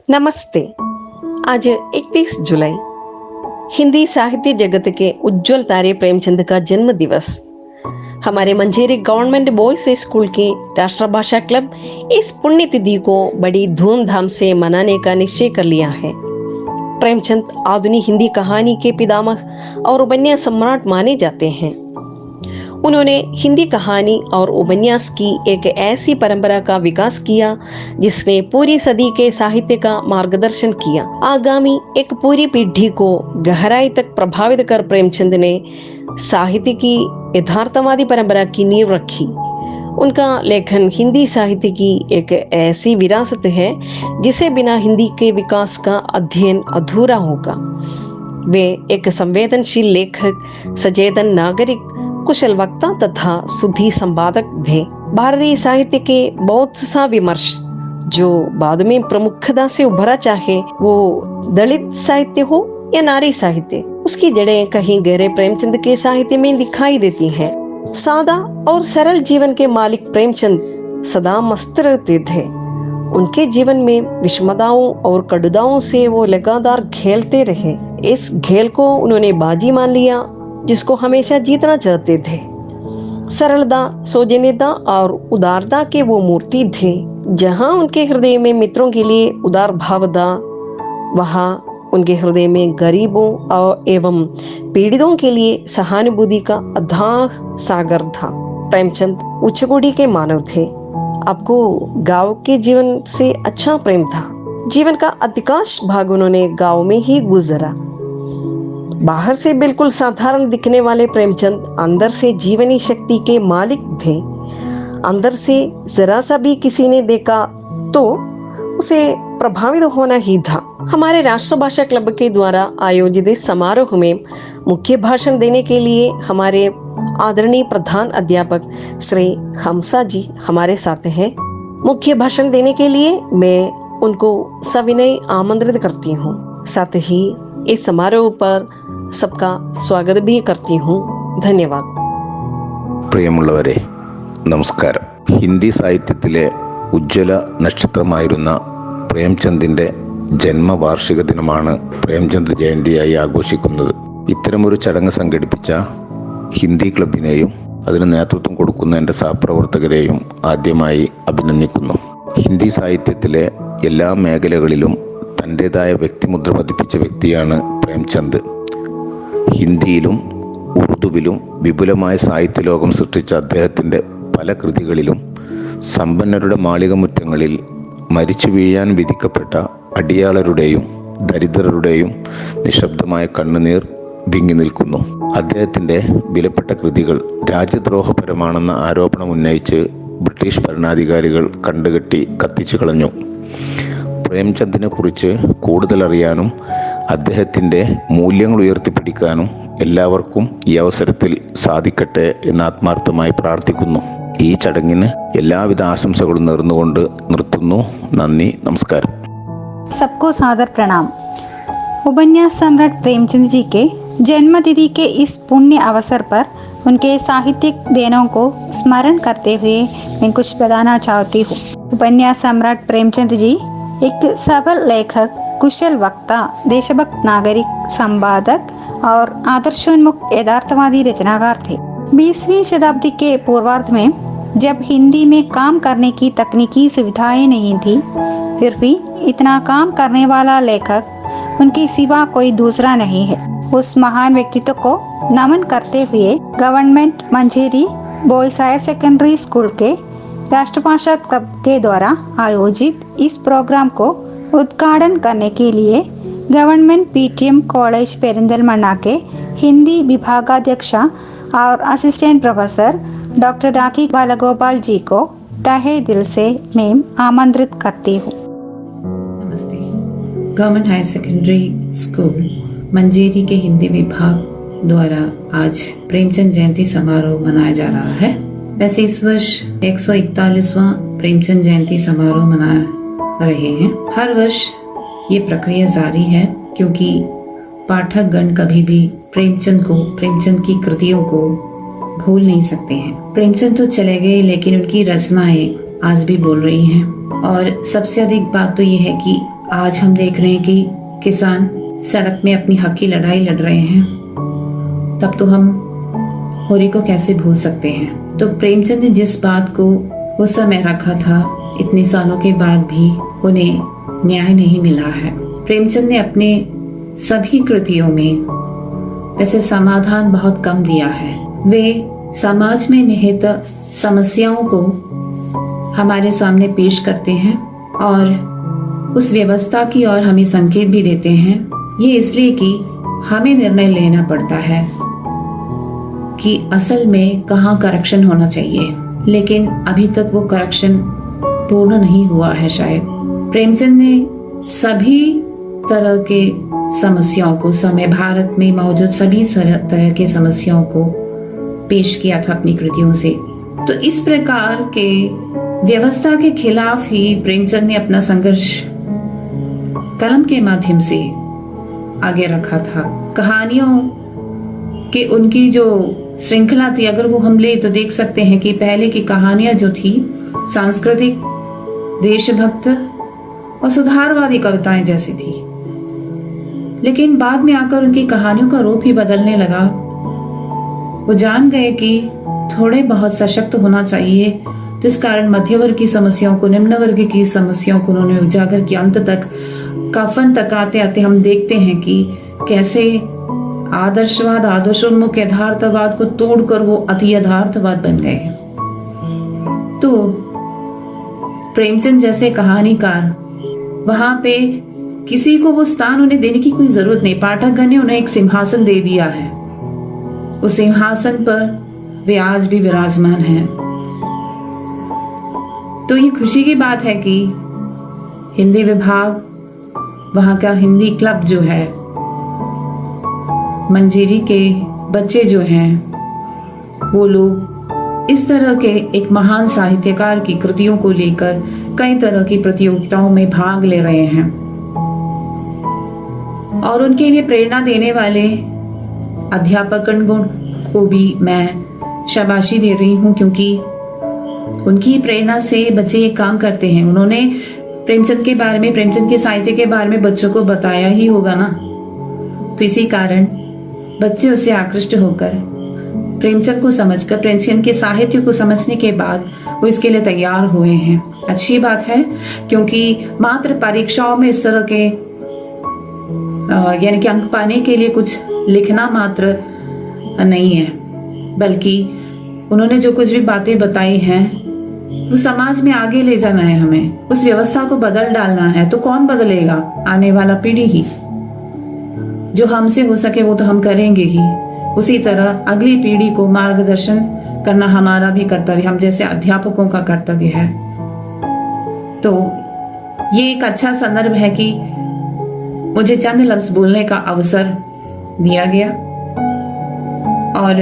नमस्ते। आज 31 जुलाई हिंदी साहित्य जगत के उज्जवल तारे प्रेमचंद का जन्म दिवस। हमारे मंझेरी गवर्नमेंट बॉयज स्कूल के राष्ट्रभाषा क्लब इस पुण्यतिथि को बड़ी धूमधाम से मनाने का निश्चय कर लिया है। प्रेमचंद आधुनिक हिंदी कहानी के पितामह और उपन्यास सम्राट माने जाते हैं। उन्होंने हिंदी कहानी और उपन्यास की एक ऐसी परंपरा का विकास किया जिसने पूरी सदी के साहित्य का मार्गदर्शन किया। आगामी एक पूरी पीढ़ी को गहराई तक प्रभावित कर प्रेमचंद ने साहित्य की यथार्थवादी परंपरा की नींव रखी। उनका लेखन हिंदी साहित्य की एक ऐसी विरासत है जिसे बिना हिंदी के विकास का अध्ययन अधूरा होगा। वे एक संवेदनशील लेखक, सचेतन नागरिक, कुशल वक्ता तथा सुधी संपादक थे। भारतीय साहित्य के बहुत सा विमर्श जो बाद में प्रमुखता से उभरा, चाहे वो दलित साहित्य हो या नारी साहित्य, उसकी जड़ें कहीं गहरे प्रेमचंद के साहित्य में दिखाई देती हैं। सादा और सरल जीवन के मालिक प्रेमचंद सदा मस्त रहते थे। उनके जीवन में विषमताओं और कटुताओं से वो लगातार खेलते रहे। इस खेल को उन्होंने बाजी मान लिया जिसको हमेशा जीतना चाहते थे। सरलता, सौजन्यता और उदारता के वो मूर्ति थे। जहां उनके हृदय में मित्रों के लिए उदार भाव था, वहां उनके हृदय में गरीबों और एवं पीड़ितों के लिए सहानुभूति का अथाह सागर था। प्रेमचंद उच्च कोटि के मानव थे। आपको गांव के जीवन से अच्छा प्रेम था। जीवन का अधिकांश भाग उन्होंने गांव में ही गुजरा। बाहर से बिल्कुल साधारण दिखने वाले प्रेमचंद अंदर से जीवनी शक्ति के मालिक थे। अंदर से जरा सा भी किसी ने देखा तो उसे प्रभावित होना ही था। हमारे राष्ट्रभाषा क्लब के द्वारा आयोजित इस समारोह में मुख्य भाषण देने के लिए हमारे आदरणीय प्रधान अध्यापक श्री हमसा जी हमारे साथ हैं। मुख्य भाषण देने के लिए मैं उनको सविनय आमंत्रित करती हूँ। साथ ही इस समारोह पर सबका स्वागत भी करती हूँ। धन्यवाद। പ്രിയമുള്ളവരെ, നമസ്കാരം. ഹിന്ദി സാഹിത്യത്തിലെ ഉജ്ജ്വല നക്ഷത്രമായിരുന്ന പ്രേംചന്ദിന്റെ ജന്മവാർഷിക ദിനമാണ് പ്രേംചന്ദ് ജയന്തിയായി ആഘോഷിക്കുന്നത്. ഇത്തരമൊരു ചടങ്ങ് സംഘടിപ്പിച്ച ഹിന്ദി ക്ലബിനെയും അതിന് നേതൃത്വം കൊടുക്കുന്ന എൻ്റെ സഹപ്രവർത്തകരെയും ആദ്യമായി അഭിനന്ദിക്കുന്നു. ഹിന്ദി സാഹിത്യത്തിലെ എല്ലാ മേഖലകളിലും തൻ്റെതായ വ്യക്തിമുദ്ര പതിപ്പിച്ച വ്യക്തിയാണ് പ്രേംചന്ദ്. ഹിന്ദിയിലും ഉറുദുവിലും വിപുലമായ സാഹിത്യലോകം സൃഷ്ടിച്ച അദ്ദേഹത്തിൻ്റെ പല കൃതികളിലും സമ്പന്നരുടെ മാളികമുറ്റങ്ങളിൽ മരിച്ചു വീഴാൻ വിധിക്കപ്പെട്ട അടിയാളരുടെയും ദരിദ്രരുടെയും നിശബ്ദമായ കണ്ണുനീർ വിങ്ങി നിൽക്കുന്നു. അദ്ദേഹത്തിൻ്റെ വിലപ്പെട്ട കൃതികൾ രാജ്യദ്രോഹപരമാണെന്ന ആരോപണം ഉന്നയിച്ച് ബ്രിട്ടീഷ് ഭരണാധികാരികൾ കണ്ടുകെട്ടി കത്തിച്ചു കളഞ്ഞു. പ്രേംചന്ദിനെ കുറിച്ച് കൂടുതൽ അറിയാനും അദ്ദേഹത്തിൻ്റെ മൂല്യങ്ങൾ ഉയർത്തിപ്പിടിക്കാനും എല്ലാവർക്കും ഈ അവസരത്തിൽ സാധിക്കട്ടെ എന്ന് ആത്മാർത്ഥമായി പ്രാർത്ഥിക്കുന്നു. ഈ ചടങ്ങിന് എല്ലാവിധ ആശംസകളും നേർന്നുകൊണ്ട് നിർത്തുന്നു. നന്ദി, നമസ്കാരം. सबको सादर प्रणाम। उपन्यास सम्राट प्रेमचंद जी के जन्मतिथि के इस पुण्य अवसर पर उनके साहित्यिक देनों को स्मरण करते हुए मैं कुछ बताना चाहती हूँ। उपन्यास सम्राट प्रेमचंद जी एक सबल लेखक, कुशल वक्ता, देशभक्त नागरिक, संपादक और आदर्शोन्मुख यथार्थवादी रचनाकार थे। 20वीं शताब्दी के पूर्वार्ध में जब हिंदी में काम करने की तकनीकी सुविधाएं नहीं थी, फिर भी इतना काम करने वाला लेखक उनके सिवा कोई दूसरा नहीं है। उस महान व्यक्तित्व को नमन करते हुए government Manjeri boys higher secondary school के राष्ट्रभाषा क्लब के द्वारा आयोजित इस प्रोग्राम को उद्घाटन करने के लिए गवर्नमेंट पीटीएम कॉलेज पेरिंदलमन्ना के हिंदी विभागाध्यक्ष और असिस्टेंट प्रोफेसर डॉक्टर राखी बालगोपाल जी को तहे दिल से मैं आमंत्रित करती हूँ। नमस्ते। गवर्नमेंट हायर सेकेंडरी स्कूल मंझेरी के हिंदी विभाग द्वारा आज प्रेमचंद जयंती समारोह मनाया जा रहा है। वैसे इस वर्ष 141वां प्रेमचंद जयंती समारोह मना रहे हैं। हर वर्ष ये प्रक्रिया जारी है क्योंकि पाठक गण कभी भी प्रेमचंद की कृतियों को भूल नहीं सकते हैं। प्रेमचंद तो चले गए लेकिन उनकी रचनाएं आज भी बोल रही हैं। और सबसे अधिक बात तो ये है कि आज हम देख रहे हैं कि किसान सड़क में अपनी हक की लड़ाई लड़ रहे हैं, तब तो हम होली को कैसे भूल सकते हैं। तो प्रेमचंद ने जिस बात को उस समय रखा था, इतने सालों के बाद भी उन्हें न्याय नहीं मिला है। प्रेमचंद ने अपने सभी कृतियों में वैसे समाधान बहुत कम दिया है। वे समाज में निहित समस्याओं को हमारे सामने पेश करते हैं और उस व्यवस्था की ओर हमें संकेत भी देते हैं। ये इसलिए कि हमें निर्णय लेना पड़ता है कि असल में कहाँ करेक्शन होना चाहिए, लेकिन अभी तक वो करेक्शन पूर्ण नहीं हुआ है शायद। प्रेमचंद ने सभी तरह के समस्याओं को, समय भारत में मौजूद सभी तरह के समस्याओं को पेश किया था अपनी कृतियों से। तो इस प्रकार के व्यवस्था के खिलाफ ही प्रेमचंद ने अपना संघर्ष कलम के माध्यम से आगे रखा था। कहानियों के उनकी जो श्रृंखला थी, अगर वो हम ले तो देख सकते हैं कि पहले की कहानियां जो थी सांस्कृतिक, देशभक्त और सुधारवादी कविताएं जैसी थी, लेकिन बाद में आकर उनकी कहानियों का रूप ही बदलने लगा। वो जान गए कि थोड़े बहुत सशक्त होना चाहिए, तो इस कारण मध्य वर्ग की समस्याओं को, निम्न वर्ग की समस्याओं को उन्होंने उजागर किया। अंत तक कफन तक आते आते हम देखते हैं कि कैसे आदर्शवाद, आदर्शोन्मुख यथार्थवाद को तोड़कर वो अति यथार्थवाद बन गए। तो प्रेमचंद जैसे कहानीकार, वहां पे किसी को वो स्थान उन्हें देने की कोई जरूरत नहीं। पाठकगण ने उन्हें एक सिंहासन दे दिया है, उस सिंहासन पर वे आज भी विराजमान हैं। तो ये खुशी की बात है कि हिंदी विभाग, वहां का हिंदी क्लब जो है, मंजेरी के बच्चे जो हैं, वो लोग इस तरह के एक महान साहित्यकार की कृतियों को लेकर कई तरह की प्रतियोगिताओं में भाग ले रहे हैं। और उनके लिए प्रेरणा देने वाले अध्यापकगण को भी मैं शाबाशी दे रही हूँ, क्योंकि उनकी प्रेरणा से बच्चे ये काम करते हैं। उन्होंने प्रेमचंद के बारे में, प्रेमचंद के साहित्य के बारे में बच्चों को बताया ही होगा ना, तो इसी कारण बच्चे उससे आकृष्ट होकर प्रेमचंद को समझकर, प्रेमचंद के साहित्य को समझने के बाद वो इसके लिए तैयार हुए हैं। अच्छी बात है, क्योंकि मात्र परीक्षाओं में इस तरह के यानी कि अंक पाने के लिए कुछ लिखना मात्र नहीं है, बल्कि उन्होंने जो कुछ भी बातें बताई हैं वो समाज में आगे ले जाना है, हमें उस व्यवस्था को बदल डालना है। तो कौन बदलेगा? आने वाला पीढ़ी ही। जो हमसे हो सके वो तो हम करेंगे ही, उसी तरह अगली पीढ़ी को मार्गदर्शन करना हमारा भी कर्तव्य, हम जैसे अध्यापकों का कर्तव्य है। तो ये एक अच्छा संदर्भ है कि मुझे चंद लफ्ज बोलने का अवसर दिया गया, और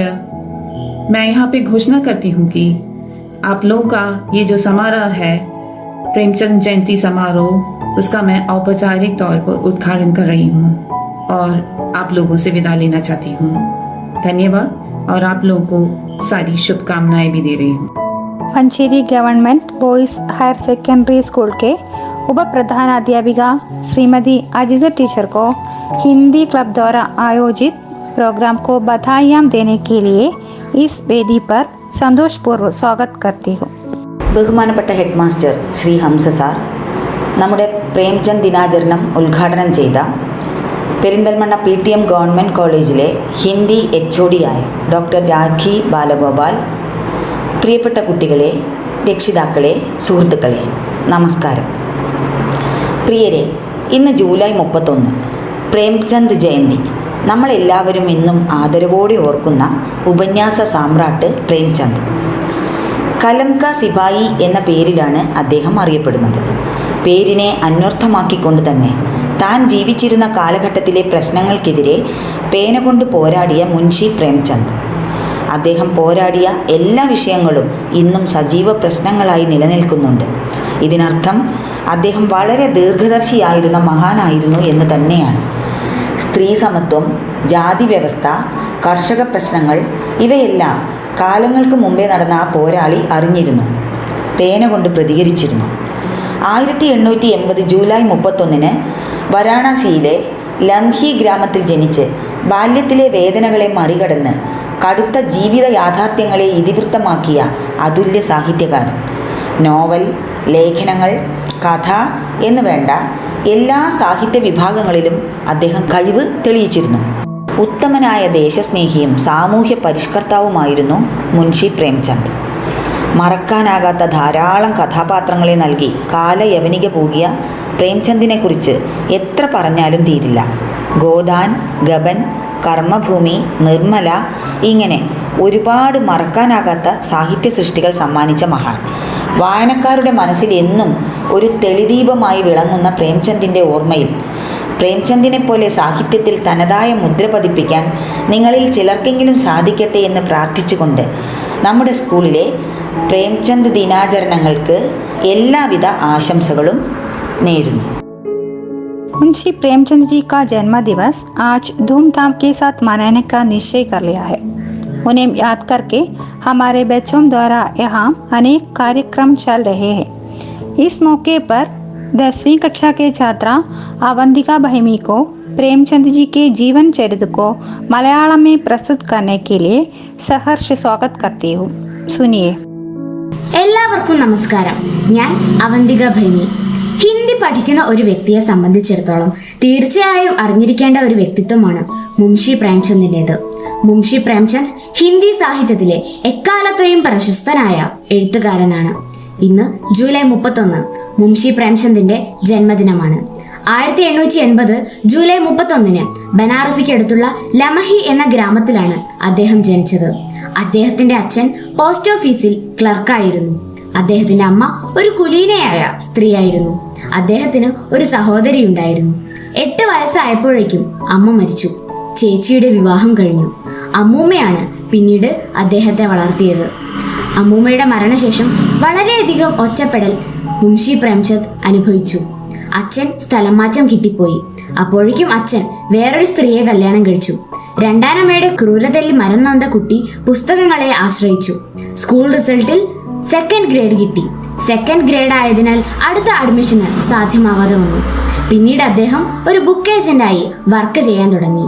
मैं यहाँ पे घोषणा करती हूँ कि आप लोगों का ये जो समारोह है, प्रेमचंद जयंती समारोह, उसका मैं औपचारिक तौर पर उद्घाटन कर रही हूँ और आप लोगों से विदा लेना चाहती हूँ। धन्यवाद, और आप लोगों को सारी शुभकामनाएं भी दे रही हूँ। Manjeri government boys higher secondary school के उप प्रधानाध्यापिका श्रीमती अजिता टीचर को हिंदी क्लब द्वारा आयोजित प्रोग्राम को बधाइयाँ देने के लिए इस वेदी पर സന്തോഷപൂർവ്വം സ്വാഗതം करती हूँ। ബഹുമാനപ്പെട്ട head master Shri Hamsa sir, നമ്മുടെ പ്രേംചന്ദ് ദിനാചരണം ഉദ്ഘാടനം ചെയ്ത പെരിന്തൽമണ്ണ PTM ഗവൺമെൻറ് കോളേജിലെ ഹിന്ദി HOD ആയ ഡോക്ടർ രാഖി ബാലഗോപാൽ, പ്രിയപ്പെട്ട കുട്ടികളെ, രക്ഷിതാക്കളെ, സുഹൃത്തുക്കളെ, നമസ്കാരം. പ്രിയരെ, ഇന്ന് ജൂലൈ 31, പ്രേംചന്ദ് ജയന്തി. നമ്മളെല്ലാവരും ഇന്നും ആദരവോടെ ഓർക്കുന്ന ഉപന്യാസ സാമ്രാട്ട് പ്രേംചന്ദ്. കലം കാ സിപായി എന്ന പേരിലാണ് അദ്ദേഹം അറിയപ്പെടുന്നത്. പേരിനെ അന്വർത്ഥമാക്കിക്കൊണ്ട് തന്നെ താൻ ജീവിച്ചിരുന്ന കാലഘട്ടത്തിലെ പ്രശ്നങ്ങൾക്കെതിരെ പേന കൊണ്ട് പോരാടിയ മുൻഷി പ്രേംചന്ദ്. അദ്ദേഹം പോരാടിയ എല്ലാ വിഷയങ്ങളും ഇന്നും സജീവ പ്രശ്നങ്ങളായി നിലനിൽക്കുന്നുണ്ട്. ഇതിനർത്ഥം അദ്ദേഹം വളരെ ദീർഘദർശിയായിരുന്ന മഹാനായിരുന്നു എന്ന് തന്നെയാണ്. സ്ത്രീ സമത്വം, ജാതി വ്യവസ്ഥ, കർഷക പ്രശ്നങ്ങൾ, ഇവയെല്ലാം കാലങ്ങൾക്ക് മുമ്പേ നടന്ന ആ പോരാളി അറിഞ്ഞിരുന്നു, പേന കൊണ്ട് പ്രതികരിച്ചിരുന്നു. 1880 ജൂലൈ 31 വാരാണസിയിലെ ലംഹി ഗ്രാമത്തിൽ ജനിച്ച് ബാല്യത്തിലെ വേദനകളെ മറികടന്ന് കടുത്ത ജീവിത യാഥാർത്ഥ്യങ്ങളെ ഇതിവൃത്തമാക്കിയ അതുല്യ സാഹിത്യകാരൻ. നോവൽ, ലേഖനങ്ങൾ, കഥ എന്നു വേണ്ട എല്ലാ സാഹിത്യ വിഭാഗങ്ങളിലും അദ്ദേഹം കഴിവ് തെളിയിച്ചിരുന്നു. ഉത്തമനായ ദേശസ്നേഹിയും സാമൂഹ്യ പരിഷ്കർത്താവുമായിരുന്നു മുൻഷി പ്രേംചന്ദ്. മറക്കാനാകാത്ത ധാരാളം കഥാപാത്രങ്ങളെ നൽകി കാലയവനിക പൂകിയ പ്രേംചന്ദിനെക്കുറിച്ച് എത്ര പറഞ്ഞാലും തീരില്ല. ഗോദാൻ, ഗബൻ, കർമ്മഭൂമി, നിർമ്മല ഇങ്ങനെ ഒരുപാട് മറക്കാനാകാത്ത സാഹിത്യ സൃഷ്ടികൾ സമ്മാനിച്ച മഹാൻ. വായനക്കാരുടെ മനസ്സിൽ എന്നും ഒരു തെളിദീപമായി വിളങ്ങുന്ന പ്രേംചന്ദിൻ്റെ ഓർമ്മയിൽ പ്രേംചന്ദിനെ പോലെ സാഹിത്യത്തിൽ തനതായ മുദ്ര പതിപ്പിക്കാൻ നിങ്ങളിൽ ചിലർക്കെങ്കിലും സാധിക്കട്ടെ എന്ന് പ്രാർത്ഥിച്ചുകൊണ്ട് നമ്മുടെ സ്കൂളിലെ പ്രേംചന്ദ് ദിനാചരണങ്ങൾക്ക് എല്ലാവിധ ആശംസകളും നേരുന്നു. मुंशी प्रेमचंद जी का जन्म दिवस आज धूमधाम के साथ मनाने का निश्चय कर लिया है। उन्हें याद करके हमारे बच्चों द्वारा यहाँ अनेक कार्यक्रम चल रहे हैं। इस मौके पर 10वीं कक्षा के छात्रा अवंतिका भैमी को प्रेमचंद जी के जीवन चरित्र को मलयालम में प्रस्तुत करने के लिए सहर्ष स्वागत करती हूँ। सुनिए। എല്ലാവർക്കും നമസ്കാരം. ഞാൻ അവന്തിക ഭൈമി. ഹിന്ദി പഠിക്കുന്ന ഒരു വ്യക്തിയെ സംബന്ധിച്ചിടത്തോളം തീർച്ചയായും അറിഞ്ഞിരിക്കേണ്ട ഒരു വ്യക്തിത്വമാണ് മുൻഷി പ്രേംചന്ദിൻ്റേത്. മുൻഷി പ്രേംചന്ദ് ഹിന്ദി സാഹിത്യത്തിലെ എക്കാലത്തെയും പ്രശസ്തനായ എഴുത്തുകാരനാണ്. ഇന്ന് ജൂലൈ 31 മുൻഷി പ്രേംചന്ദിന്റെ ജന്മദിനമാണ്. 1880 ജൂലൈ 31 ബനാറസിക്കടുത്തുള്ള ലമഹി എന്ന ഗ്രാമത്തിലാണ് അദ്ദേഹം ജനിച്ചത്. അദ്ദേഹത്തിന്റെ അച്ഛൻ പോസ്റ്റ് ഓഫീസിൽ ക്ലർക്കായിരുന്നു. അദ്ദേഹത്തിന്റെ അമ്മ ഒരു കുലീനയായ സ്ത്രീയായിരുന്നു. അദ്ദേഹത്തിന് ഒരു സഹോദരി ഉണ്ടായിരുന്നു. 8 വയസ്സായപ്പോഴേക്കും അമ്മ മരിച്ചു. ചേച്ചിയുടെ വിവാഹം കഴിഞ്ഞു. അമ്മൂമ്മയാണ് പിന്നീട് അദ്ദേഹത്തെ വളർത്തിയത്. അമ്മൂമ്മയുടെ മരണശേഷം വളരെയധികം ഒറ്റപ്പെടൽ മുൻഷി പ്രേംചന്ദ് അനുഭവിച്ചു. അച്ഛൻ സ്ഥലം മാറ്റം കിട്ടിപ്പോയി. അപ്പോഴേക്കും അച്ഛൻ വേറൊരു സ്ത്രീയെ കല്യാണം കഴിച്ചു. രണ്ടാനമ്മയുടെ ക്രൂരതയിൽ മരം നൊന്ത കുട്ടി പുസ്തകങ്ങളെ ആശ്രയിച്ചു. സ്കൂൾ റിസൾട്ടിൽ 2nd ഗ്രേഡ് കിട്ടി. 2nd ഗ്രേഡ് ആയതിനാൽ അടുത്ത അഡ്മിഷന് സാധ്യമാവാതെ വന്നു. പിന്നീട് അദ്ദേഹം ഒരു ബുക്ക് ഏജന്റായി വർക്ക് ചെയ്യാൻ തുടങ്ങി.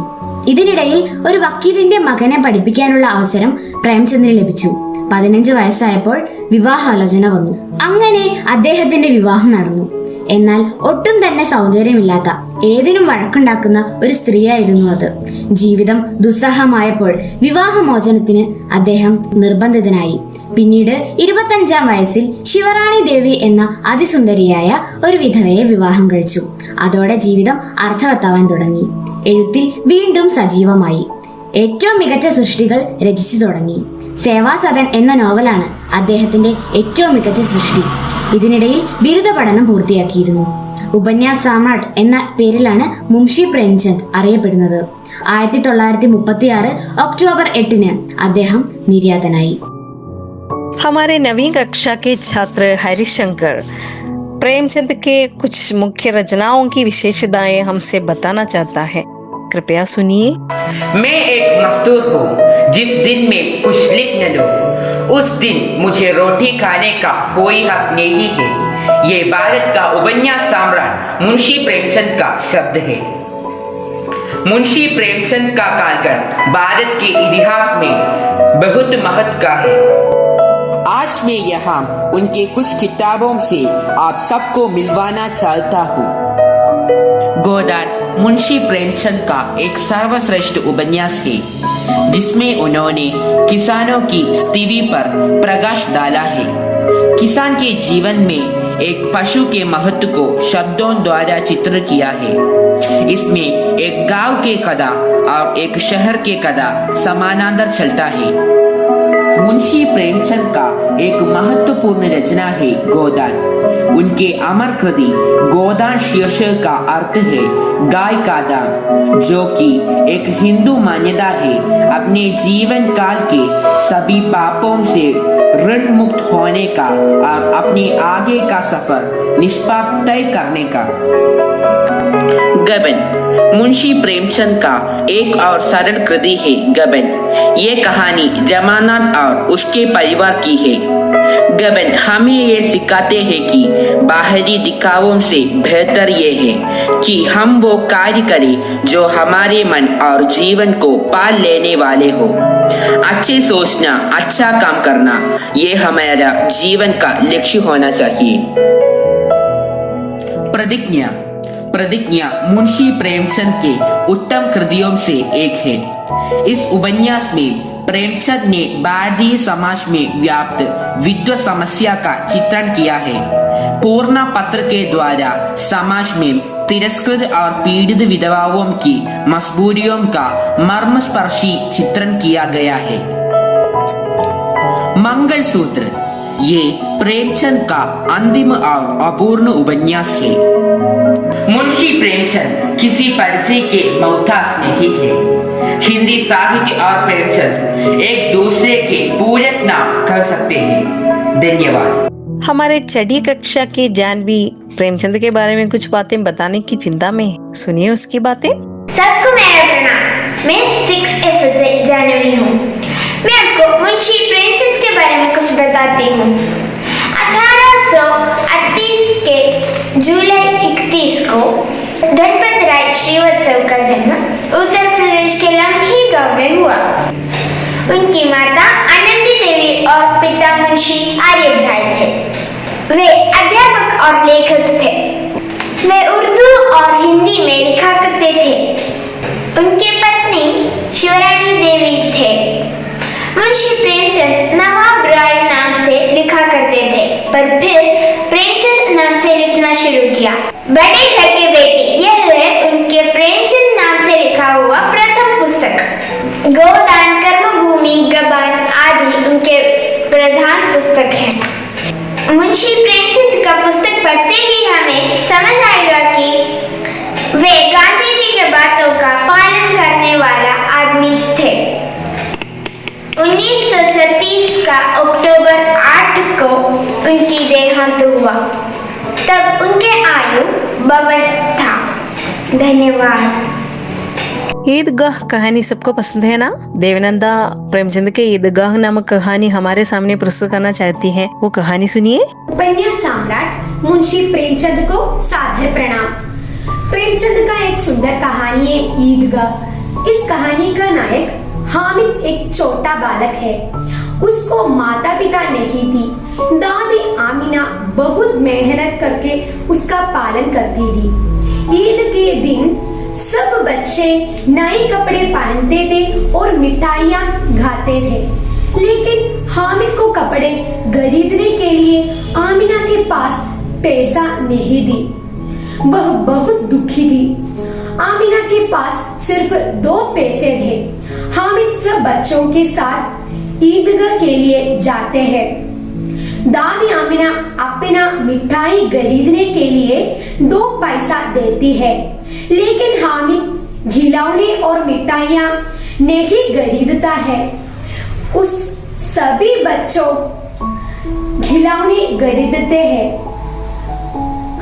ഇതിനിടയിൽ ഒരു വക്കീലിന്റെ മകനെ പഠിപ്പിക്കാനുള്ള അവസരം പ്രേംചന്ദിന് ലഭിച്ചു. 15 വയസ്സായപ്പോൾ വിവാഹാലോചന വന്നു. അങ്ങനെ അദ്ദേഹത്തിന്റെ വിവാഹം നടന്നു. എന്നാൽ ഒട്ടും തന്നെ സൗന്ദര്യമില്ലാത്ത, ഏതിനും വഴക്കുണ്ടാക്കുന്ന ഒരു സ്ത്രീയായിരുന്നു അത്. ജീവിതം ദുസ്സഹമായപ്പോൾ വിവാഹമോചനത്തിന് അദ്ദേഹം നിർബന്ധിതനായി. പിന്നീട് 25-ാം വയസ്സിൽ ശിവറാണി ദേവി എന്ന അതിസുന്ദരിയായ ഒരു വിധവയെ വിവാഹം കഴിച്ചു. അതോടെ ജീവിതം അർത്ഥവത്താവാൻ തുടങ്ങി. എഴുത്തിൽ വീണ്ടും സജീവമായി. ഏറ്റവും മികച്ച സൃഷ്ടികൾ രചിച്ചു തുടങ്ങി. സേവാസദൻ എന്ന നോവലാണ് അദ്ദേഹത്തിന്റെ ഏറ്റവും മികച്ച സൃഷ്ടി. ഇതിനിടയിൽ ബിരുദ പഠനം പൂർത്തിയാക്കിയിരുന്നു. ഉപന്യാസ് സാമ്രാട്ട് എന്ന പേരിലാണ് മുൻഷി പ്രേംചന്ദ് അറിയപ്പെടുന്നത്. 1936 ഒക്ടോബർ 8 അദ്ദേഹം നിര്യാതനായി. हमारे 9वीं कक्षा के छात्र हरिशंकर प्रेमचंद के कुछ मुख्य रचनाओं की विशेषताएं हमसे बताना चाहता है. कृपया सुनिए. मैं एक मजदूर हूँ. जिस दिन में कुछ लिख न लूं, उस दिन मुझे रोटी खाने का कोई हक नहीं है. ये भारत का उपन्यास सम्राट मुंशी प्रेमचंद का शब्द है. मुंशी प्रेमचंद का कालखंड भारत के इतिहास में बहुत महत्व का है. आज मैं यहाँ उनके कुछ किताबों से आप सबको मिलवाना चाहता हूँ. गोदान मुंशी प्रेमचंद का एक सर्वश्रेष्ठ उपन्यास है, जिसमें उन्होंने किसानों की स्थिति पर प्रकाश डाला है. किसान के जीवन में एक पशु के महत्व को शब्दों द्वारा चित्रित किया है. इसमें एक गांव के कथा और एक शहर के कथा समानांतर चलता है. मुंशी प्रेमचंद का एक महत्वपूर्ण रचना है गोदान. उनके अमर कृति गोदान शीर्षक का अर्थ है गाय का दान, जो कि एक हिंदू मान्यता है अपने जीवन काल के सभी पापों से ऋण मुक्त होने का और अपने आगे का सफर निष्पाप तय करने का. गबन मुंशी प्रेमचंद का एक और सरल कृति है गबन। ये कहानी जमानत और उसके परिवार की है। गबन हमें ये सिखाते हैं कि बाहरी दिखावों से बेहतर ये है कि हम वो कार्य करें जो हमारे मन और जीवन को पाल लेने वाले हो। अच्छे सोचना, अच्छा काम करना, ये हमारा जीवन का लक्ष्य होना चाहिए। प्रतिज्ञा। प्रतिज्ञा मुंशी प्रेमचंद के उत्तम कृतियों से एक है। इस उपन्यास में प्रेमचंद ने भारतीय समाज में व्याप्त विधवा समस्या का चित्रण किया है। पूर्ण पत्र के द्वारा समाज में तिरस्कृत और पीड़ित विधवाओं की मजबूरियों का मर्मस्पर्शी चित्रण किया गया है। मंगलसूत्र ये प्रेमचंद का अंतिम और अपूर्ण उपन्यास है। मुंशी प्रेमचंद किसी परिचय के मोहताज नहीं है। हिंदी साहित्य और प्रेमचंद एक दूसरे के पूरक नाम कह सकते हैं। धन्यवाद। हमारे छठी कक्षा के जानवी प्रेमचंद के बारे में कुछ बातें बताने की चिंता में है। सुनिए उसकी बातें। सबको मेरा प्रणाम। मैं 6F से जानवी हूँ। मैं आपको मुंशी प्रेमचंद के बारे में कुछ बताती हूँ। 1838 के जुलाई 31 को धनपत राय श्रीवास्तव का जन्म उत्तर प्रदेश के लम्ही गांव में हुआ। उनकी माता आनंदी देवी और पिता मुंशी आर्यभाई थे। वे अध्यापक और लेखक थे। वे उर्दू और हिंदी में लिखा करते थे। उनके पत्नी शिवरानी देवी थे। मुंशी प्रेमचंद नवाब राय नाम से लिखा करते थे, पर फिर प्रेमचंद नाम से लिखना शुरू किया। बड़े घर के बेटे, यह है उनके प्रेमचंद नाम से लिखा हुआ प्रथम पुस्तक। गोदान, कर्मभूमि, गबन आदि उनके प्रधान पुस्तक हैं। मुंशी प्रेमचंद का पुस्तक पढ़ते ही हमें समझ आएगा कि वे गांधी जी के बातों का पालन करने वाला आदमी थे। 1936 का अक्टूबर 8 को उनकी देहांत हुआ। तब उनके आयु 52 था। धन्यवाद। ईदगाह कहानी सबको पसंद है ना? देवनंदा प्रेमचंद के ईदगाह नामक कहानी हमारे सामने प्रस्तुत करना चाहती है। वो कहानी सुनिए। उपन्यास सम्राट मुंशी प्रेमचंद को सादर प्रणाम। प्रेमचंद का एक सुंदर कहानी है ईदगाह। इस कहानी का नायक हामिद एक छोटा बालक है। उसको माता पिता नहीं थी। दादी आमीना बहुत मेहनत करके उसका पालन करती थी। ईद के दिन सब बच्चे नए कपड़े पहनते थे और मिठाइयाँ खाते थे, लेकिन हामिद को कपड़े खरीदने के लिए आमीना के पास पैसा नहीं थी। वह बहुत दुखी थी। आमीना के पास सिर्फ 2 पैसे थे। हामिद सब बच्चों के साथ ईदगाह के लिए जाते हैं। दादी आमीना अपना मिठाई खरीदने के लिए 2 पैसा देती है, लेकिन हामिद खिलौने और मिठाइयाँ नहीं खरीदता है। उस सभी बच्चों खिलौने खरीदते हैं।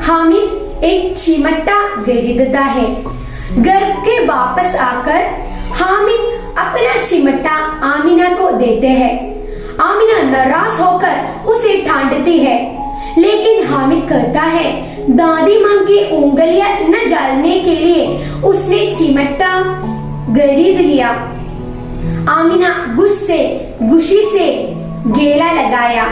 हामिद एक चिमटा खरीदता है। घर के वापस आकर हामिद अपना चिमटा आमीना को देते हैं। आमीना नाराज होकर उसे डांटती है, लेकिन हामिद कहता है दादी माँ की उंगलियां न जलने के लिए उसने चिमटा खरीद लिया। आमीना गुस्से से गेला लगाया।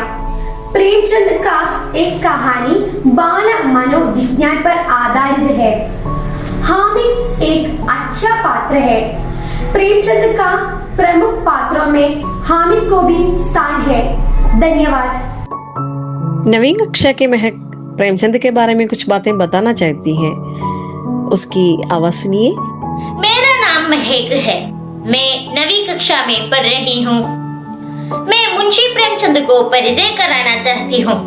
प्रेमचंद का एक कहानी बाल मनोविज्ञान पर आधारित है। हामिद एक अच्छा पात्र है। प्रेमचंद का प्रमुख पात्रों में हामिद को भी स्थान है। धन्यवाद। नवीं कक्षा के महक प्रेमचंद के बारे में कुछ बातें बताना चाहती हैं। उसकी आवाज सुनिए। मेरा नाम महक है। मैं नवीं कक्षा में पढ़ रही हूँ। मैं मुंशी प्रेमचंद को परिचय कराना चाहती हूँ।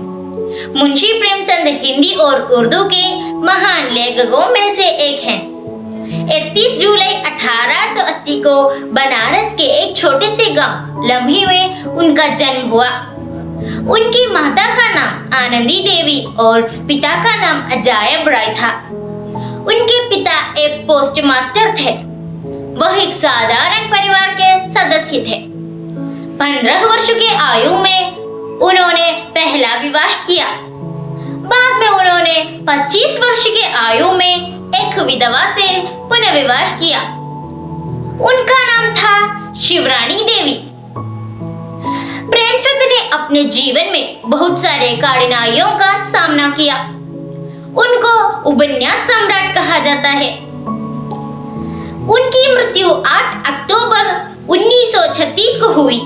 मुंशी प्रेमचंद हिंदी और उर्दू के महान लेखकों में से एक हैं। 31 जुलाई 1880 को बनारस के एक छोटे से गांव लम्ही में उनका जन्म हुआ। उनकी माता का नाम आनंदी देवी और पिता का नाम अजायब राय था। उनके पिता एक पोस्ट मास्टर थे। वह एक साधारण परिवार के सदस्य थे। 15 वर्ष की आयु में उन्होंने पहला विवाह किया। बाद में उन्होंने 25 वर्ष की आयु में एक विधवा से पुनः विवाह किया। उनका नाम था शिवरानी देवी। प्रेमचंद ने अपने जीवन में बहुत सारे कठिनाइयों का सामना किया। उनको उपन्यास सम्राट कहा जाता है। उनकी मृत्यु 8 अक्टूबर 1936 को हुई।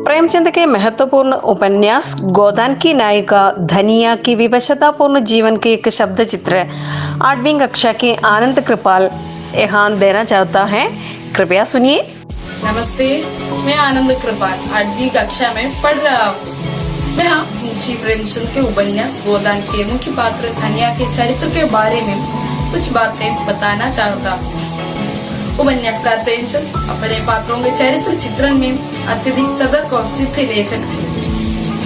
प्रेमचंद के महत्वपूर्ण उपन्यास गोदान की नायिका धनिया की विवशतापूर्ण जीवन के एक शब्द चित्र 8वीं कक्षा के आनंद कृपाल यहाँ देना चाहता है। कृपया सुनिए। नमस्ते, मैं आनंद कृपाल 8वीं कक्षा में पढ़ रहा हूँ। मैं मुंशी प्रेमचंद के उपन्यास गोदान के मुख्य पात्र धनिया के चरित्र के बारे में कुछ बातें बताना चाहता हूँ। उपन्यासकार प्रेमचंद अपने पात्रों के चरित्र चित्रण में अत्यधिक सतर्क और सिद्ध लेखक थे।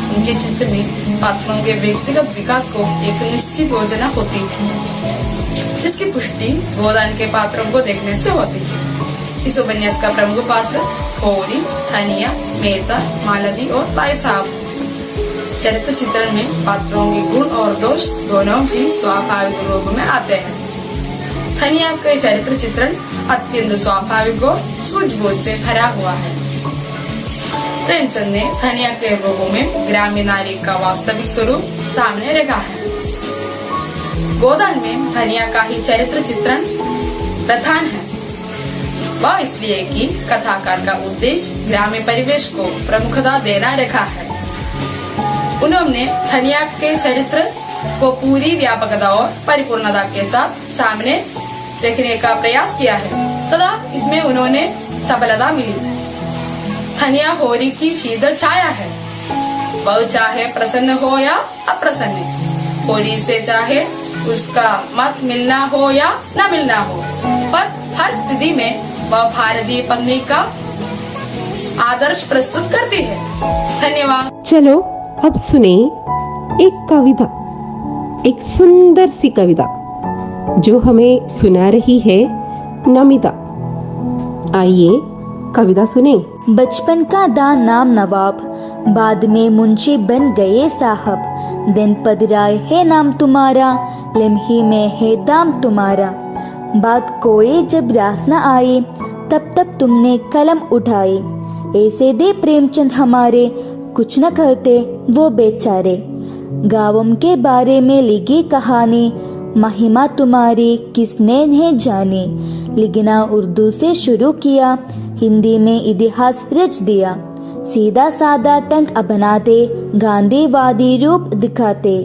उनके चित्र में पात्रों के व्यक्तिगत विकास को एक निश्चित योजना होती थी, जिसकी पुष्टि गोदान के पात्रों को देखने से होती थी। इस उपन्यास का प्रमुख पात्र होरी, धनिया, मेहता, मालती और ताई साहब। चरित्र चित्रण में पात्रों के गुण और दोष दोनों भी स्वाभाविक रूप में आते हैं। धनिया के चरित्र चित्रण अत्यंत स्वाभाविक और सूझबूझ से भरा हुआ है। प्रेमचंद ने धनिया के रूप में ग्रामीण नारी का वास्तविक स्वरूप सामने रखा है। गोदान में धनिया का ही चरित्र चित्रण प्रधान है। वह इसलिए कि कथाकार का उद्देश्य ग्रामीण परिवेश को प्रमुखता देना रखा है। उन्होंने धनिया के चरित्र को पूरी व्यापकता और परिपूर्णता के साथ सामने रखने का प्रयास किया है तथा इसमें उन्होंने सफलता मिली। धनिया होरी की शीतल छाया है। वह चाहे प्रसन्न हो या अप्रसन्न, होरी से चाहे उसका मत मिलना हो या न मिलना हो, पर हर स्थिति में वह भारतीय पत्नी का आदर्श प्रस्तुत करती है। धन्यवाद। चलो अब सुने एक कविता, एक सुंदर सी कविता जो हमें सुना रही है नमिता। आइए कविता सुने। बचपन का दान नाम नवाब, बाद में मुंशी बन गए साहब। दिन पदराए है नाम तुम्हारा, लम्ही में है दाम तुम्हारा। बात कोई जब रास न आए, तब तब तुमने कलम उठाए। ऐसे दे प्रेमचंद हमारे, कुछ न कहते वो बेचारे। गाँवों के बारे में लिखी कहानी, महिमा तुम्हारी किसने है जानी। लिखना उर्दू से शुरू किया, हिंदी में इतिहास रच दिया। सीधा सादा टंग अपनाते, गांधीवादी रूप दिखाते।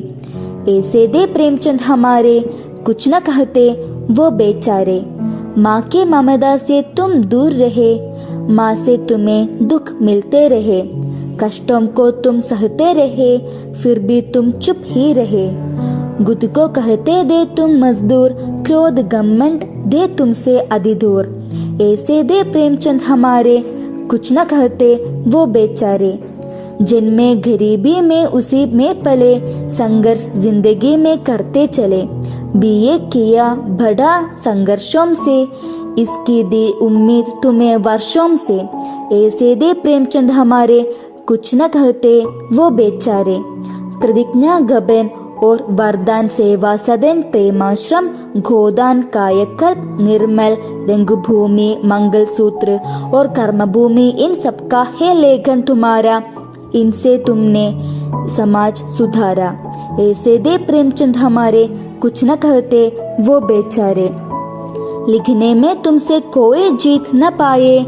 ऐसे दे प्रेमचंद हमारे, कुछ न कहते वो बेचारे। माँ के ममता से तुम दूर रहे, माँ से तुम्हें दुख मिलते रहे। कष्टों को तुम सहते रहे, फिर भी तुम चुप ही रहे। गुद को कहते दे तुम मजदूर, क्रोध घमंड दे तुमसे अधिदूर। ऐसे दे प्रेमचंद हमारे, कुछ न कहते वो बेचारे। जिनमें गरीबी में उसी में पले, संघर्ष जिंदगी में करते चले। बीए किया बड़ा संघर्षों से, इसकी दी उम्मीद तुम्हें वर्षों से। ऐसे दे प्रेमचंद हमारे, कुछ न कहते वो बेचारे। प्रतिज्ञा गबन और वरदान सेवा सदन प्रेमाश्रम, गोदान कायकल्प निर्मल, रंगभूमि मंगल सूत्र और कर्मभूमि, इन सबका है लेखन तुम्हारा। इनसे तुमने समाज सुधारा। ऐसे दे प्रेमचंद हमारे, कुछ न कहते वो बेचारे। लिखने में तुमसे कोई जीत न पाए,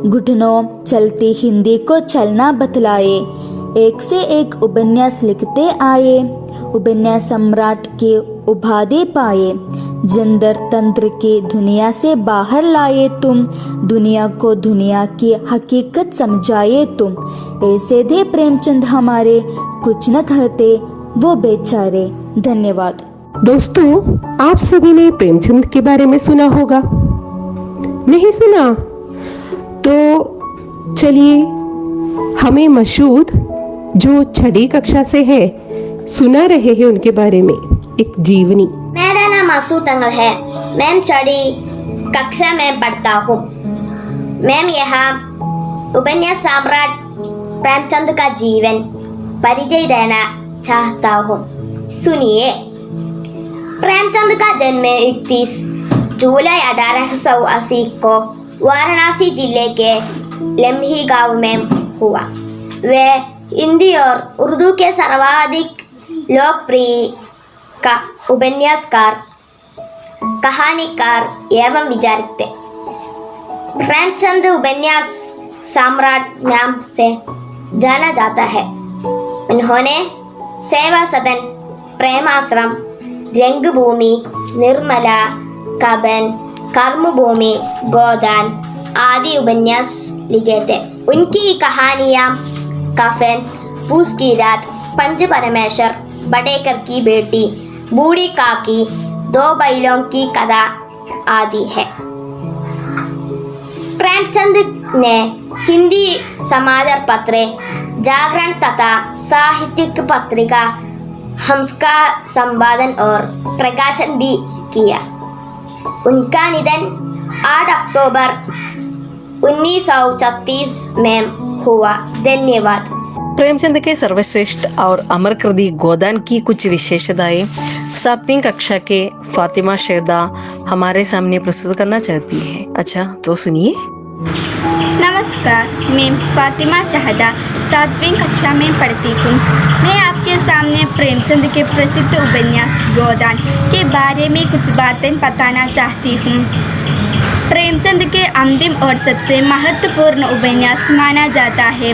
घुटनों चलती हिंदी को चलना बतलाए। एक से एक उपन्यास लिखते आए, उपन्यास सम्राट की उपाधि पाए। जंतर तंत्र की दुनिया से बाहर लाए तुम, दुनिया को दुनिया की हकीकत समझाए तुम। ऐसे थे प्रेमचंद हमारे, कुछ न कहते वो बेचारे। धन्यवाद। दोस्तों, आप सभी ने प्रेमचंद के बारे में सुना होगा। नहीं सुना तो चलिए हमें मशहूद जो 6ठी कक्षा से है सुना रहे हैं उनके बारे में एक जीवनी। मेरा नाम आसू तंगल है। मैं 6ठी कक्षा में पढ़ता हूँ। मैं यहाँ उपन्यास सम्राट प्रेमचंद का जीवन परिचय देना चाहता हूँ। सुनिए। प्रेमचंद का जन्म 31 जुलाई 1880 को वाराणसी जिले के लम्ही गांव में हुआ। वे हिंदी और उर्दू के सर्वाधिक लोकप्रिय का उपन्यासकार, कहानीकार एवं विचारक थे। प्रेमचंद उपन्यास सम्राट नाम से जाना जाता है। उन्होंने सेवा सदन, प्रेमाश्रम, रंगभूमि, निर्मला, कबन, कर्मभूमि, गोदान आदि उपन्यास लिखे थे। उनकी कहानियाँ कफन, पूस की रात, पंच परमेश्वर, बटेकर की बेटी, बूढ़ी काकी, दो बैलों की कथा आदि है। प्रेमचंद ने हिंदी समाचार पत्र, जागरण तथा साहित्यिक पत्रिका हंस का संपादन और प्रकाशन भी किया। उनका निधन 8 अक्टूबर 1936 में हुआ। धन्यवाद। प्रेमचंद के सर्वश्रेष्ठ और अमर कृति गोदान की कुछ विशेषताएं 7वीं कक्षा के फातिमा शहदा हमारे सामने प्रस्तुत करना चाहती है। अच्छा तो सुनिए। नमस्कार, मैं फातिमा शहदा 7वीं कक्षा में पढ़ती हूँ। मैं आपके सामने प्रेमचंद के प्रसिद्ध उपन्यास गोदान के बारे में कुछ बातें बताना चाहती हूँ। प्रेमचंद के अंतिम और सबसे महत्वपूर्ण उपन्यास माना जाता है।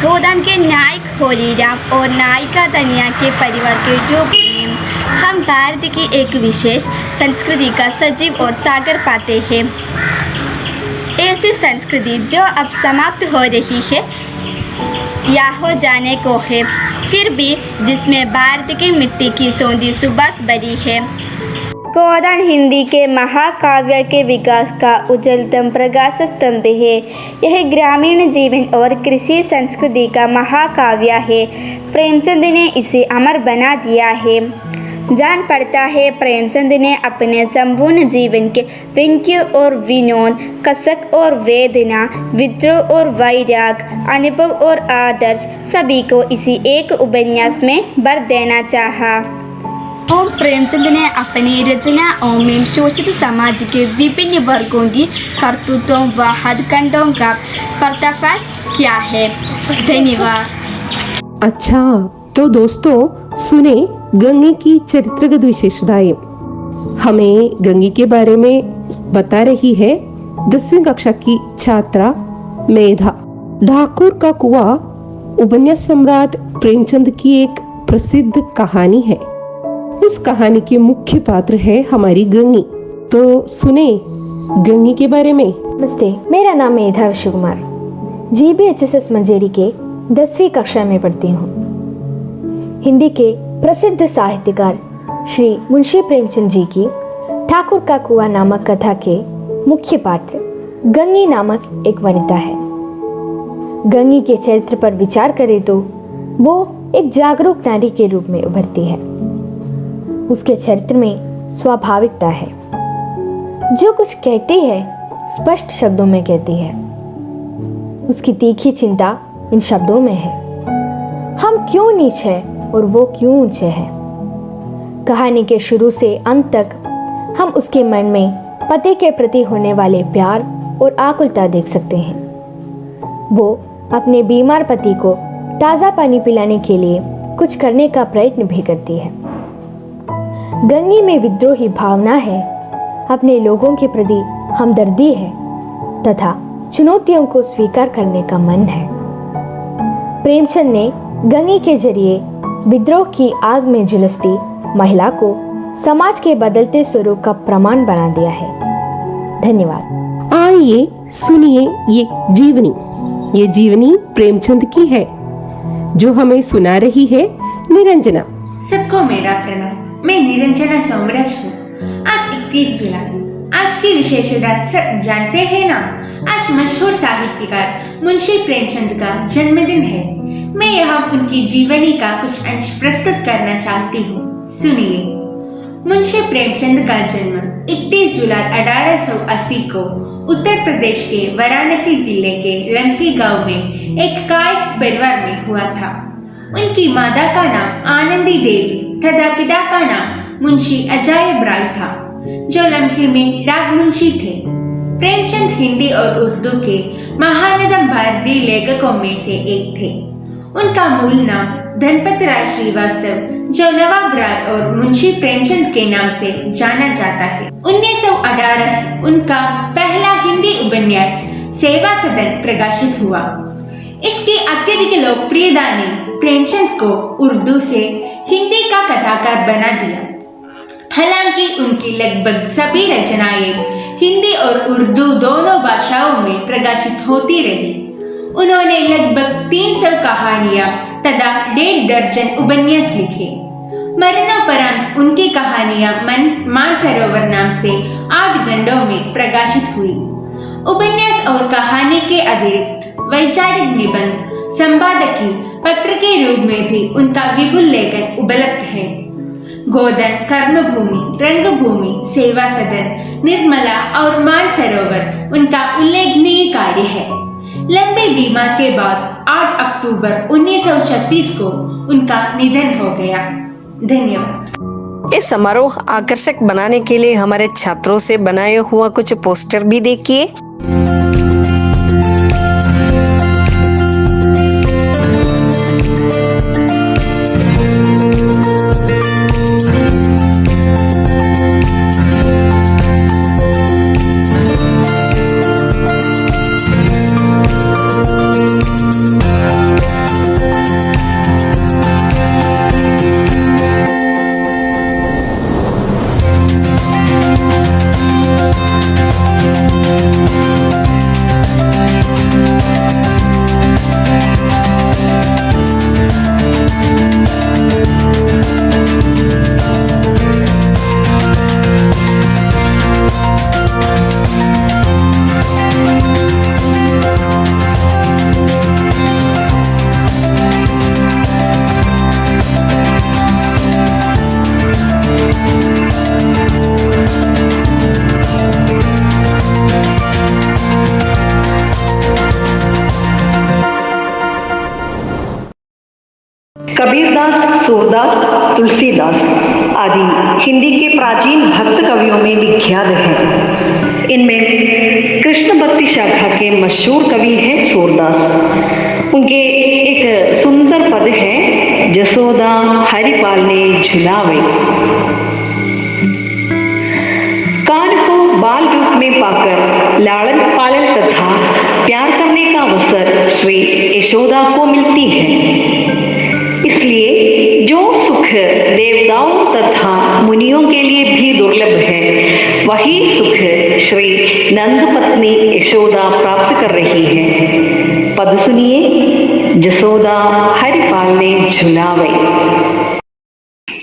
गोदान के नायक होलीराम और नायिका तनिया के परिवार के रूप में हम भारत की एक विशेष संस्कृति का सजीव और सागर पाते हैं। ऐसी संस्कृति जो अब समाप्त हो रही है या हो जाने को है, फिर भी जिसमें भारत की मिट्टी की सौंधी सुबास भरी है। गोदान हिंदी के महाकाव्य के विकास का उज्जवलतम प्रकाश स्तंभ है। यह ग्रामीण जीवन और कृषि संस्कृति का महाकाव्य है। प्रेमचंद ने इसे अमर बना दिया है। जान पड़ता है प्रेमचंद ने अपने संपूर्ण जीवन के व्यंग्य और विनोद, कसक और वेदना, विद्रोह और वैराग, अनुभव और आदर्श सभी को इसी एक उपन्यास में भर देना चाहा। ओम प्रेमचंद ने अपनी रचनाओं में शोषित समाज के विभिन्न वर्गों की करतूतों व हथकंडों का पर्दाफाश किया है। धन्यवाद। अच्छा तो दोस्तों सुने गंगी की चरित्रगत विशेषताएं। हमें गंगी के बारे में बता रही है 10वीं कक्षा की छात्रा मेधा। ठाकुर का कुआं उपन्यास सम्राट प्रेमचंद की एक प्रसिद्ध कहानी है। उस कहानी के मुख्य पात्र है हमारी गंगी। तो सुने गंगी के बारे में। नमस्ते, मेरा नाम मेधा विश्व कुमार, GBHSS मंजेरी के 10वीं कक्षा में पढ़ती हूँ। हिंदी के प्रसिद्ध साहित्यकार श्री मुंशी प्रेमचंद जी की ठाकुर का कुआं नामक कथा के मुख्य पात्र गंगी नामक एक वनिता है। गंगी के चरित्र पर विचार करें तो वो एक जागरूक नारी के रूप में उभरती है। उसके चरित्र में स्वाभाविकता है। जो कुछ कहती है स्पष्ट शब्दों में कहती है। उसकी तीखी चिंता इन शब्दों में है। हम क्यों नीच हैं और वो क्यों ऊंचे हैं। कहानी के शुरू से अंत तक हम उसके मन में पति के प्रति होने वाले प्यार और आकुलता देख सकते हैं। वो अपने बीमार पति को ताज़ा पानी पिलाने के लिए कुछ करने का प्रयत्न भी करती है। गंगी में विद्रोही भावना है, अपने लोगों के प्रति हमदर्दी है तथा चुनौतियों को स्वीकार करने का मन है। प्रेमचंद ने गंगी के जरिए विद्रोह की आग में झुलसती महिला को समाज के बदलते स्वरूप का प्रमाण बना दिया है। धन्यवाद। आइए सुनिए ये जीवनी प्रेमचंद की है जो हमें सुना रही है निरंजना। सबको मेरा प्रणाम। मैं निरंजना सोमराज हूँ। आज 31 जुलाई। आज की विशेषता सब जानते हैं ना। आज मशहूर साहित्यकार मुंशी प्रेमचंद का जन्मदिन है। मैं यहाँ उनकी जीवनी का कुछ अंश प्रस्तुत करना चाहती हूँ। सुनिए। मुंशी प्रेमचंद का जन्म 31 जुलाई 1880 को उत्तर प्रदेश के वाराणसी जिले के लम्ही गांव में एक कायस्थ परिवार में हुआ था। उनकी माता का नाम आनंदी देवी तथा पिता का नाम मुंशी अजायब राय था, जो लम्ही में डाक मुंशी थे। प्रेमचंद हिंदी और उर्दू के महानतम भारतीय लेखकों में से एक थे। उनका मूल नाम धनपत राय श्रीवास्तव, जो नवाब राय और मुंशी प्रेमचंद के नाम से जाना जाता है। 1918 उनका पहला हिंदी उपन्यास सेवा सदन प्रकाशित हुआ। इसकी अत्यधिक लोकप्रियता ने प्रेमचंद को उर्दू से हिंदी का कथाकार बना दिया। हालांकि उनकी लगभग सभी रचनाएं हिंदी और उर्दू दोनों भाषाओं में प्रकाशित होती रही। उन्होंने लगभग 300 कहानियां तथा 1.5 दर्जन उपन्यास लिखे। मरणोपरांत उनकी कहानियां मानसरोवर नाम से 8 खंडों में प्रकाशित हुई। उपन्यास और कहानी के अतिरिक्त वैचारिक निबंध, संपादकीय, पत्र के रूप में भी उनका विपुल लेखन उपलब्ध है। गोधन, कर्मभूमि, रंगभूमि, सेवा सदन, निर्मला और मानसरोवर उनका उल्लेखनीय कार्य है। लंबे बीमार के बाद 8 अक्टूबर 1936 को उनका निधन हो गया। धन्यवाद। इस समारोह आकर्षक बनाने के लिए हमारे छात्रों से बनाए हुआ कुछ पोस्टर भी देखिए। कबीरदास, सूरदास, तुलसीदास आदि हिंदी के प्राचीन भक्त कवियों में विख्यात हैं। इनमें कृष्ण भक्ति शाखा के मशहूर कवि हैं सूरदास। उनके एक सुंदर पद है, जसोदा हरिपाल ने झुलावे। कान को बाल रूप में पाकर लालन पालन तथा प्यार करने का अवसर श्री यशोदा को मिलती है। इसलिए जो सुख देवताओं तथा मुनियों के लिए भी दुर्लभ है, वही सुख श्री नंद पत्नी यशोदा प्राप्त कर रही है। पद सुनिए। जसोदा हरिपाल ने झुलावे।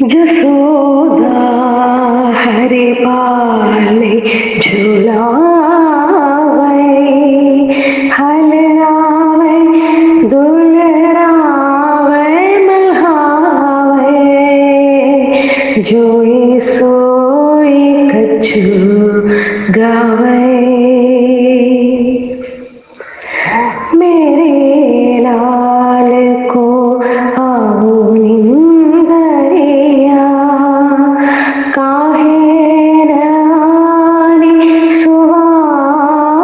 जसोदा हरिपाल ने झुलावे, हलरावे दुलरावे मल्हावे, जोई सोई कछु गावे। मेरे लाल को आओ निंदरिया, काहे रानी सुहावे।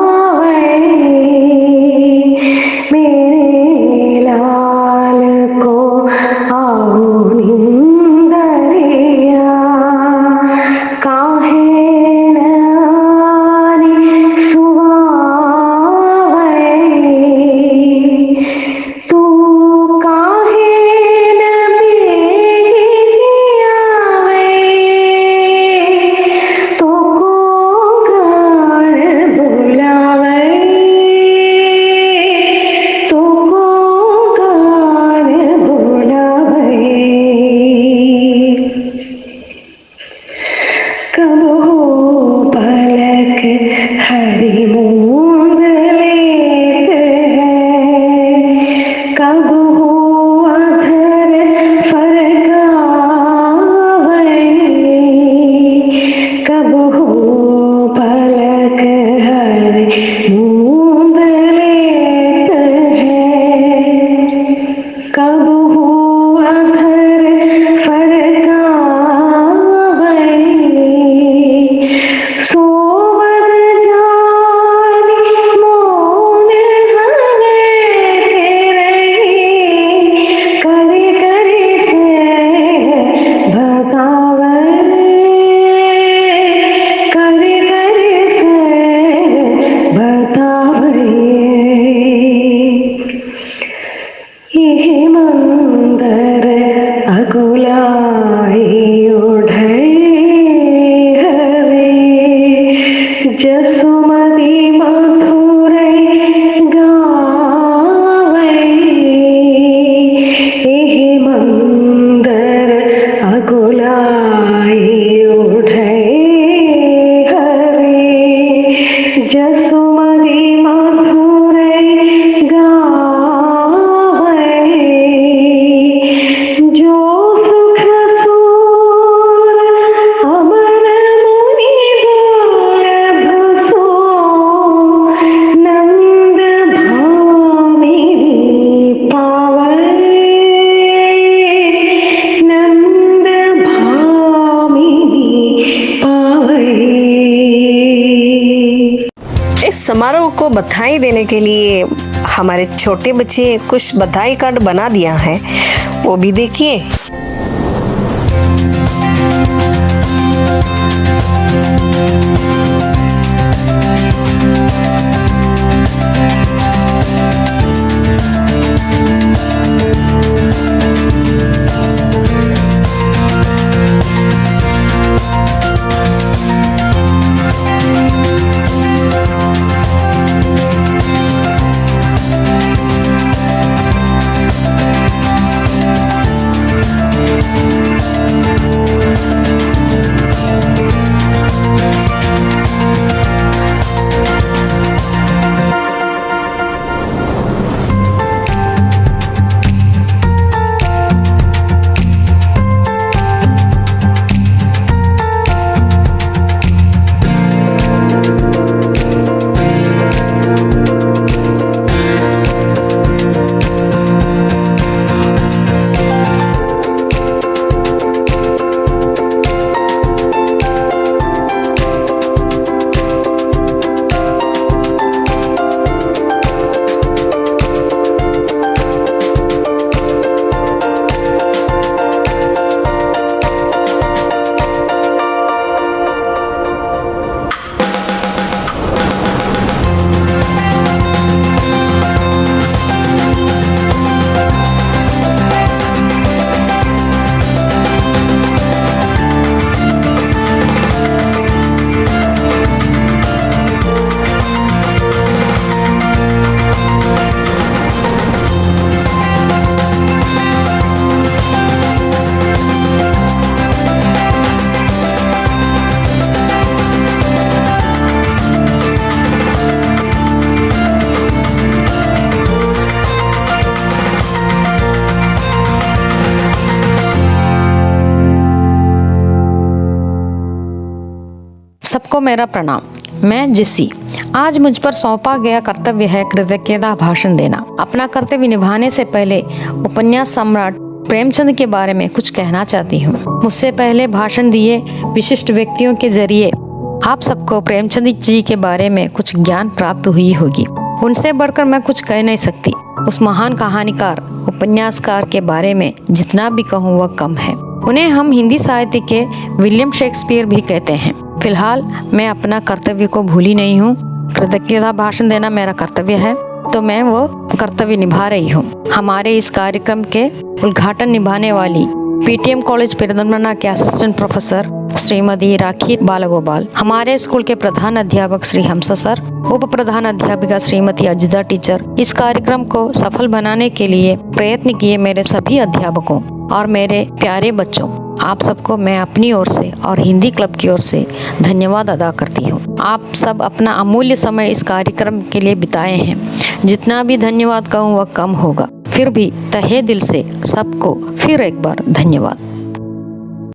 मेरे लाल को आओ निंदरिया, काहे रानी जसुमती मधुरै गावै एहि मंदर अगुलाई उठै हरे जसुमती मधुरै गावै जो सुख सूर अमर मुनि दुर्लभ नंद भामिनी पावै नंद भामिनी पावै। इस समारोह को बधाई देने के लिए हमारे छोटे बच्चे कुछ बधाई कार्ड बना दिया है, वो भी देखिए। सबको मेरा प्रणाम। मैं जिसी। आज मुझ पर सौंपा गया कर्तव्य है कृतज्ञता भाषण देना। अपना कर्तव्य निभाने से पहले उपन्यास सम्राट प्रेमचंद के बारे में कुछ कहना चाहती हूँ। मुझसे पहले भाषण दिए विशिष्ट व्यक्तियों के जरिए आप सबको प्रेमचंद जी के बारे में कुछ ज्ञान प्राप्त हुई होगी। उनसे बढ़कर मैं कुछ कह नहीं सकती। उस महान कहानीकार उपन्यासकार के बारे में जितना भी कहूँ वह कम है। उन्हें हम हिंदी साहित्य के विलियम शेक्सपियर भी कहते हैं। फिलहाल मैं अपना कर्तव्य को भूली नहीं हूँ। कृतज्ञता भाषण देना मेरा कर्तव्य है, तो मैं वो कर्तव्य निभा रही हूँ। हमारे इस कार्यक्रम के उद्घाटन निभाने वाली पीटीएम कॉलेज पेरदमना के असिस्टेंट प्रोफेसर श्रीमती राखी बालगोपाल, हमारे स्कूल के प्रधान अध्यापक श्री हंसा सर, उप प्रधान अध्यापिका श्रीमती अजिता टीचर, इस कार्यक्रम को सफल बनाने के लिए प्रयत्न किए मेरे सभी अध्यापकों और मेरे प्यारे बच्चों, आप सबको मैं अपनी ओर से और हिंदी क्लब की ओर से धन्यवाद अदा करती हूँ। आप सब अपना अमूल्य समय इस कार्यक्रम के लिए बिताए हैं। जितना भी धन्यवाद कहूँ वह कम होगा। फिर भी तहे दिल से सबको फिर एक बार धन्यवाद।